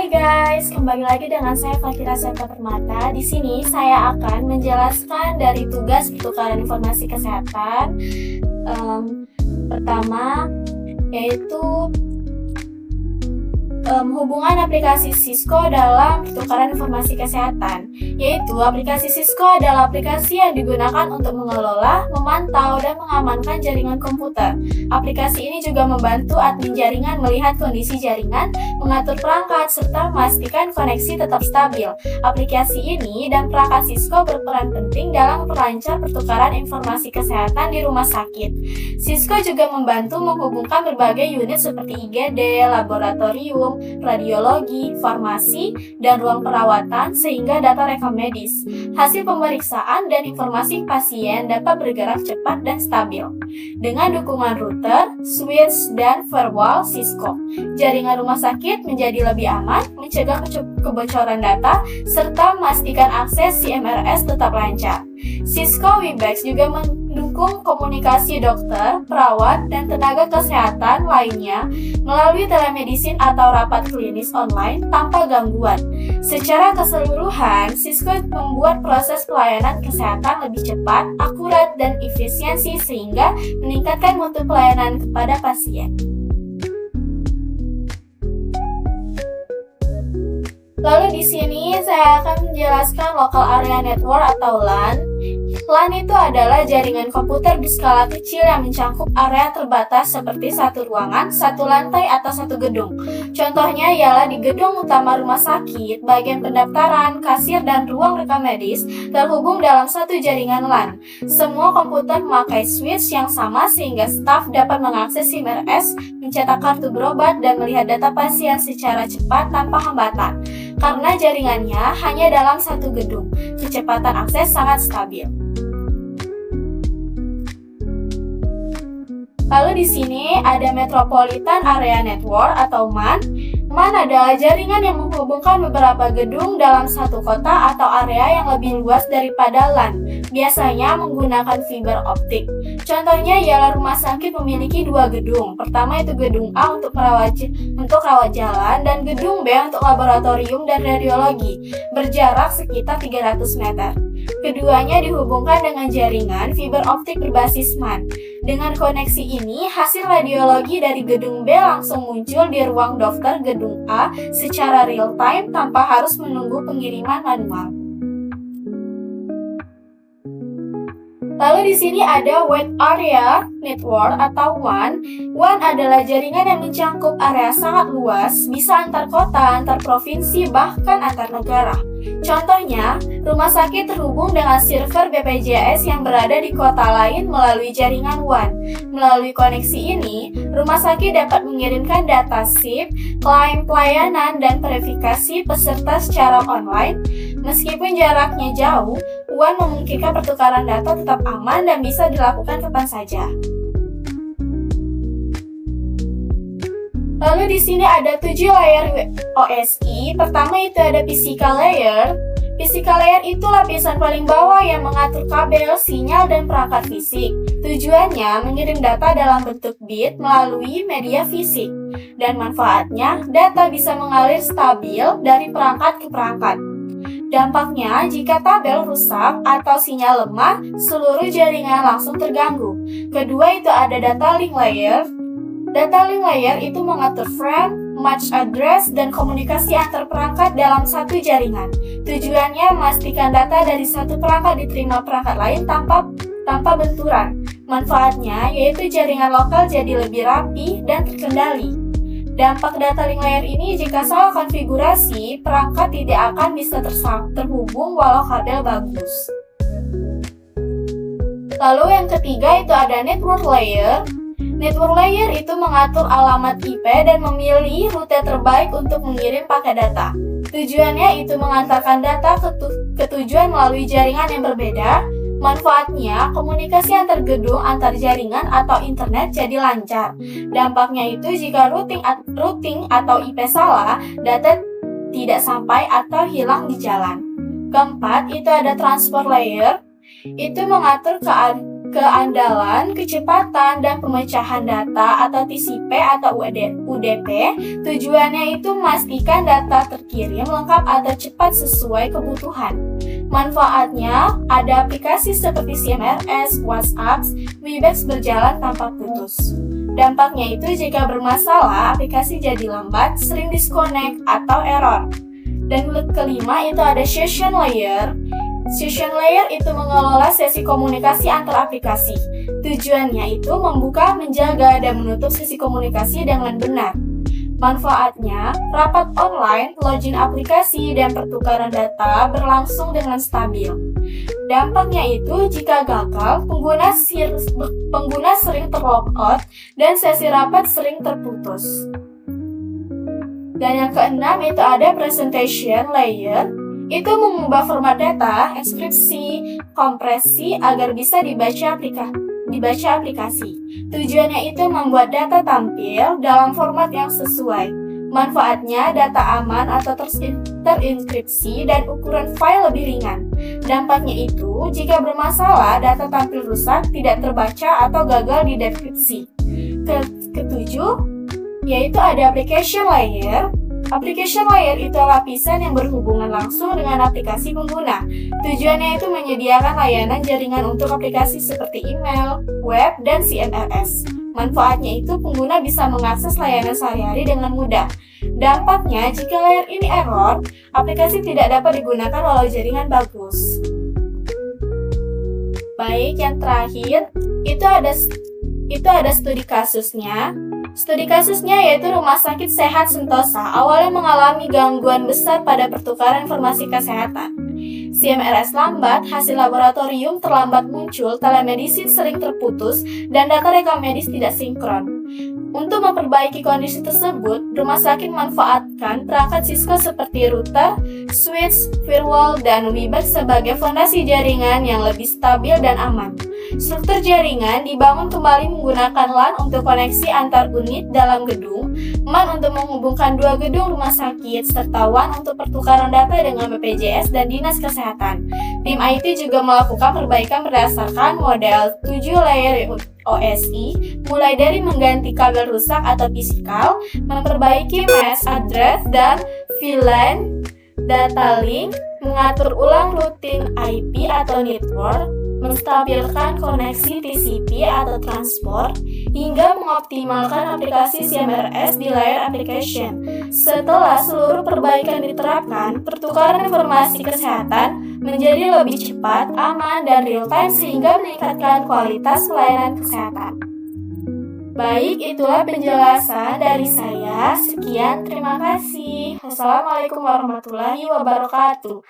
Hai guys, kembali lagi dengan saya Fakira Seta Permata. Di sini saya akan menjelaskan dari tugas pertukaran informasi kesehatan. Pertama, yaitu hubungan aplikasi Cisco dalam pertukaran informasi kesehatan, yaitu aplikasi Cisco adalah aplikasi yang digunakan untuk mengelola, memantau, dan mengamankan jaringan komputer. Aplikasi ini juga membantu admin jaringan melihat kondisi jaringan, mengatur perangkat, serta memastikan koneksi tetap stabil. Aplikasi ini dan perangkat Cisco berperan penting dalam memperlancar pertukaran informasi kesehatan di rumah sakit. Cisco juga membantu menghubungkan berbagai unit seperti IGD, laboratorium, radiologi, farmasi, dan ruang perawatan sehingga data rekam medis, hasil pemeriksaan, dan informasi pasien dapat bergerak cepat dan stabil. Dengan dukungan router, switch, dan firewall Cisco, jaringan rumah sakit menjadi lebih aman, mencegah kebocoran data, serta memastikan akses CMRS tetap lancar. Cisco Webex juga mendukung komunikasi dokter, perawat, dan tenaga kesehatan lainnya melalui telemedicine atau rapat klinis online tanpa gangguan. Secara keseluruhan, Cisco membuat proses pelayanan kesehatan lebih cepat, akurat, dan efisiensi sehingga meningkatkan mutu pelayanan kepada pasien. Lalu di sini saya akan menjelaskan Local Area Network atau LAN. LAN itu adalah jaringan komputer berskala kecil yang mencakup area terbatas seperti satu ruangan, satu lantai, atau satu gedung. Contohnya ialah di gedung utama rumah sakit, bagian pendaftaran, kasir, dan ruang rekam medis terhubung dalam satu jaringan LAN. Semua komputer memakai switch yang sama sehingga staf dapat mengakses CMRS, mencetak kartu berobat, dan melihat data pasien secara cepat tanpa hambatan. Karena jaringannya hanya dalam satu gedung, kecepatan akses sangat stabil. Lalu di sini ada Metropolitan Area Network atau MAN. MAN adalah jaringan yang menghubungkan beberapa gedung dalam satu kota atau area yang lebih luas daripada LAN, biasanya menggunakan fiber optik. Contohnya ialah rumah sakit memiliki dua gedung. Pertama itu gedung A untuk rawat jalan dan gedung B untuk laboratorium dan radiologi, berjarak sekitar 300 meter. Keduanya dihubungkan dengan jaringan fiber optik berbasis MAN. Dengan koneksi ini, hasil radiologi dari gedung B langsung muncul di ruang dokter gedung A secara real time tanpa harus menunggu pengiriman manual. Lalu di sini ada Wide Area Network atau WAN. WAN adalah jaringan yang mencakup area sangat luas, bisa antar kota, antar provinsi, bahkan antar negara. Contohnya, rumah sakit terhubung dengan server BPJS yang berada di kota lain melalui jaringan WAN. Melalui koneksi ini, rumah sakit dapat mengirimkan data SIP, klaim pelayanan, dan verifikasi peserta secara online. Meskipun jaraknya jauh, WAN memungkinkan pertukaran data tetap aman dan bisa dilakukan kapan saja. Lalu di sini ada 7 layer OSI. Pertama itu ada physical layer. Physical layer itu lapisan paling bawah yang mengatur kabel, sinyal, dan perangkat fisik. Tujuannya mengirim data dalam bentuk bit melalui media fisik. Dan manfaatnya, data bisa mengalir stabil dari perangkat ke perangkat. Dampaknya, jika tabel rusak atau sinyal lemah, seluruh jaringan langsung terganggu. Kedua itu ada data link layer. Data link layer itu mengatur frame, match address, dan komunikasi antar perangkat dalam satu jaringan. Tujuannya memastikan data dari satu perangkat diterima perangkat lain tanpa benturan. Manfaatnya yaitu jaringan lokal jadi lebih rapi dan terkendali. Dampak data link layer ini jika salah konfigurasi, perangkat tidak akan bisa terhubung walau kabel bagus. Lalu yang ketiga itu ada network layer. Network layer itu mengatur alamat IP dan memilih rute terbaik untuk mengirim paket data. Tujuannya itu mengantarkan data ke tujuan melalui jaringan yang berbeda. Manfaatnya, komunikasi antar gedung, antar jaringan, atau internet jadi lancar. Dampaknya itu jika routing atau IP salah, data tidak sampai atau hilang di jalan. Keempat, itu ada transport layer. Itu mengatur keandalan, kecepatan, dan pemecahan data atau TCP atau UDP. Tujuannya itu memastikan data terkirim lengkap atau cepat sesuai kebutuhan. Manfaatnya, ada aplikasi seperti CMRS, WhatsApp, Webex berjalan tanpa putus. Dampaknya itu jika bermasalah, aplikasi jadi lambat, sering disconnect atau error. Dan kelima itu ada session layer. Session layer itu mengelola sesi komunikasi antar aplikasi. Tujuannya itu membuka, menjaga, dan menutup sesi komunikasi dengan benar. Manfaatnya, rapat online, login aplikasi, dan pertukaran data berlangsung dengan stabil. Dampaknya itu jika gagal, pengguna sering terlogout dan sesi rapat sering terputus. Dan yang keenam itu ada presentation layer. Itu mengubah format data, enkripsi, kompresi agar bisa dibaca aplikasi. Tujuannya itu membuat data tampil dalam format yang sesuai. Manfaatnya data aman atau terenkripsi dan ukuran file lebih ringan. Dampaknya itu jika bermasalah data tampil rusak, tidak terbaca atau gagal didekripsi. Ketujuh yaitu ada application layer. Application layer itu lapisan yang berhubungan langsung dengan aplikasi pengguna. Tujuannya itu menyediakan layanan jaringan untuk aplikasi seperti email, web, dan CMRS. Manfaatnya itu pengguna bisa mengakses layanan sehari-hari dengan mudah. Dampaknya, jika layer ini error, aplikasi tidak dapat digunakan walau jaringan bagus. Baik, yang terakhir, itu ada studi kasusnya. Studi kasusnya yaitu Rumah Sakit Sehat Sentosa awalnya mengalami gangguan besar pada pertukaran informasi kesehatan. CMRS lambat, hasil laboratorium terlambat muncul, telemedicine sering terputus, dan data rekam medis tidak sinkron. Untuk memperbaiki kondisi tersebut, rumah sakit memanfaatkan perangkat Cisco seperti router, switch, firewall, dan Webex sebagai fondasi jaringan yang lebih stabil dan aman. Struktur jaringan dibangun kembali menggunakan LAN untuk koneksi antar unit dalam gedung, MAN untuk menghubungkan dua gedung rumah sakit, serta WAN untuk pertukaran data dengan BPJS dan Dinas Kesehatan. Tim IT juga melakukan perbaikan berdasarkan model 7 layer OSI, mulai dari mengganti kabel rusak atau fisikal, memperbaiki mesh address dan VLAN, data link, mengatur ulang routing IP atau network, menstabilkan koneksi TCP atau transport, hingga mengoptimalkan aplikasi CMRS di layar application. Setelah seluruh perbaikan diterapkan, pertukaran informasi kesehatan menjadi lebih cepat, aman, dan real-time sehingga meningkatkan kualitas pelayanan kesehatan. Baik, itulah penjelasan dari saya. Sekian, terima kasih. Wassalamualaikum warahmatullahi wabarakatuh.